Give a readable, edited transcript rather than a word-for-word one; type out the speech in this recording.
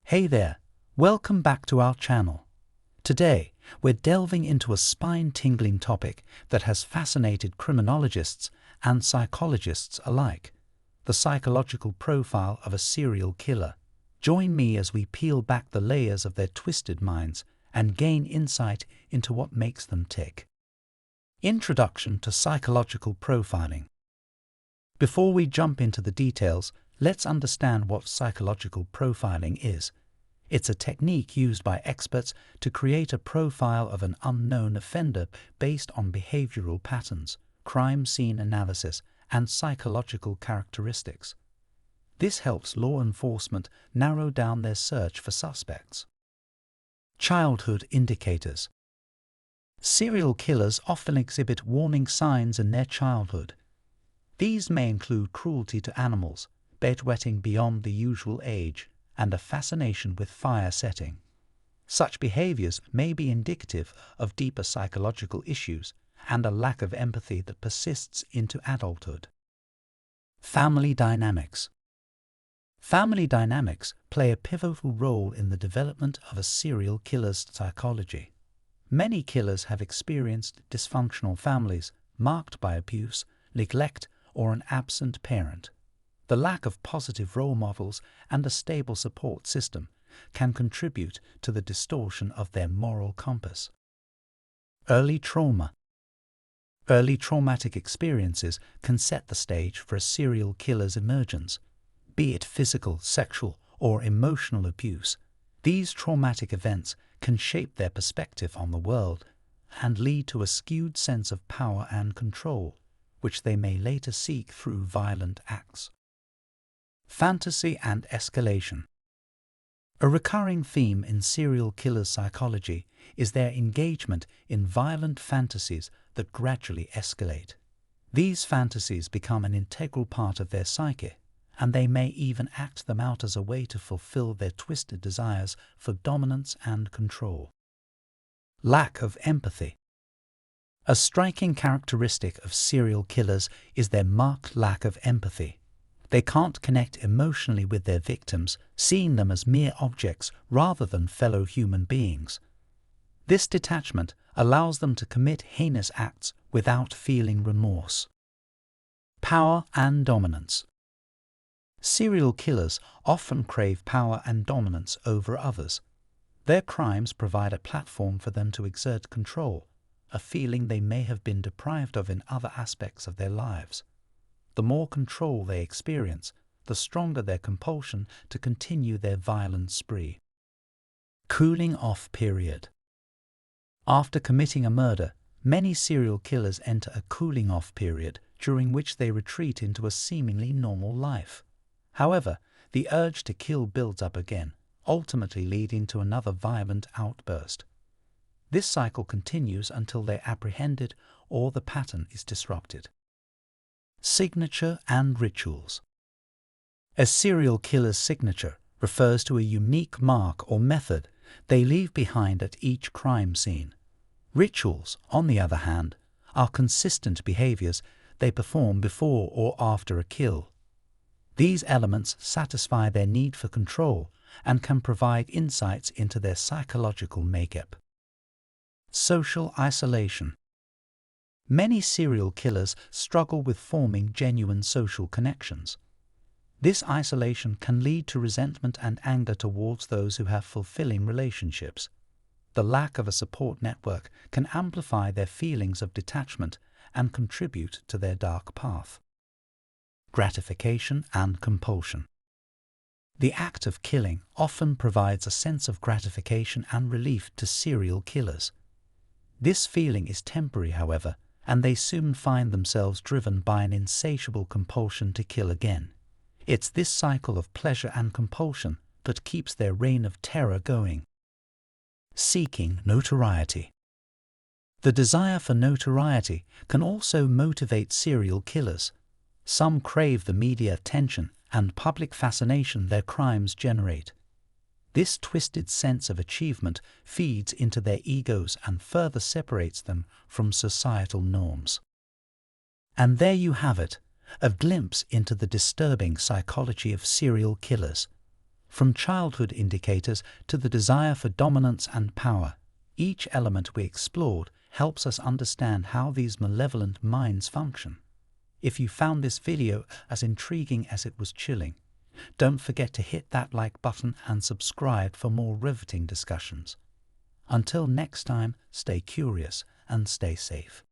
Hey there, welcome back to our channel. Today, we're delving into a spine-tingling topic that has fascinated criminologists and psychologists alike: the psychological profile of a serial killer. Join me as we peel back the layers of their twisted minds and gain insight into what makes them tick. Introduction to psychological profiling. Before we jump into the details, let's understand what psychological profiling is. It's a technique used by experts to create a profile of an unknown offender based on behavioral patterns, crime scene analysis, and psychological characteristics. This helps law enforcement narrow down their search for suspects. Childhood indicators. Serial killers often exhibit warning signs in their childhood. These may include cruelty to animals, bedwetting beyond the usual age, and a fascination with fire setting. Such behaviors may be indicative of deeper psychological issues and a lack of empathy that persists into adulthood. Family dynamics. Family dynamics play a pivotal role in the development of a serial killer's psychology. Many killers have experienced dysfunctional families marked by abuse, neglect, or an absent parent. The lack of positive role models and a stable support system can contribute to the distortion of their moral compass. Early trauma. Early traumatic experiences can set the stage for a serial killer's emergence. Be it physical, sexual, or emotional abuse, these traumatic events can shape their perspective on the world and lead to a skewed sense of power and control, which they may later seek through violent acts. Fantasy and escalation. A recurring theme in serial killers' psychology is their engagement in violent fantasies that gradually escalate. These fantasies become an integral part of their psyche, and they may even act them out as a way to fulfill their twisted desires for dominance and control. Lack of empathy. A striking characteristic of serial killers is their marked lack of empathy. They can't connect emotionally with their victims, seeing them as mere objects rather than fellow human beings. This detachment allows them to commit heinous acts without feeling remorse. Power and dominance. Serial killers often crave power and dominance over others. Their crimes provide a platform for them to exert control, a feeling they may have been deprived of in other aspects of their lives. The more control they experience, the stronger their compulsion to continue their violent spree. Cooling off period. After committing a murder, many serial killers enter a cooling off period during which they retreat into a seemingly normal life. However, the urge to kill builds up again, ultimately leading to another violent outburst. This cycle continues until they're apprehended or the pattern is disrupted. Signature and rituals. A serial killer's signature refers to a unique mark or method they leave behind at each crime scene. Rituals, on the other hand, are consistent behaviors they perform before or after a kill. These elements satisfy their need for control and can provide insights into their psychological makeup. Social isolation. Many serial killers struggle with forming genuine social connections. This isolation can lead to resentment and anger towards those who have fulfilling relationships. The lack of a support network can amplify their feelings of detachment and contribute to their dark path. Gratification and compulsion. The act of killing often provides a sense of gratification and relief to serial killers. This feeling is temporary, however, and they soon find themselves driven by an insatiable compulsion to kill again. It's this cycle of pleasure and compulsion that keeps their reign of terror going. Seeking notoriety. The desire for notoriety can also motivate serial killers. Some crave the media attention and public fascination their crimes generate. This twisted sense of achievement feeds into their egos and further separates them from societal norms. And there you have it, a glimpse into the disturbing psychology of serial killers. From childhood indicators to the desire for dominance and power, each element we explored helps us understand how these malevolent minds function. If you found this video as intriguing as it was chilling, don't forget to hit that like button and subscribe for more riveting discussions. Until next time, stay curious and stay safe.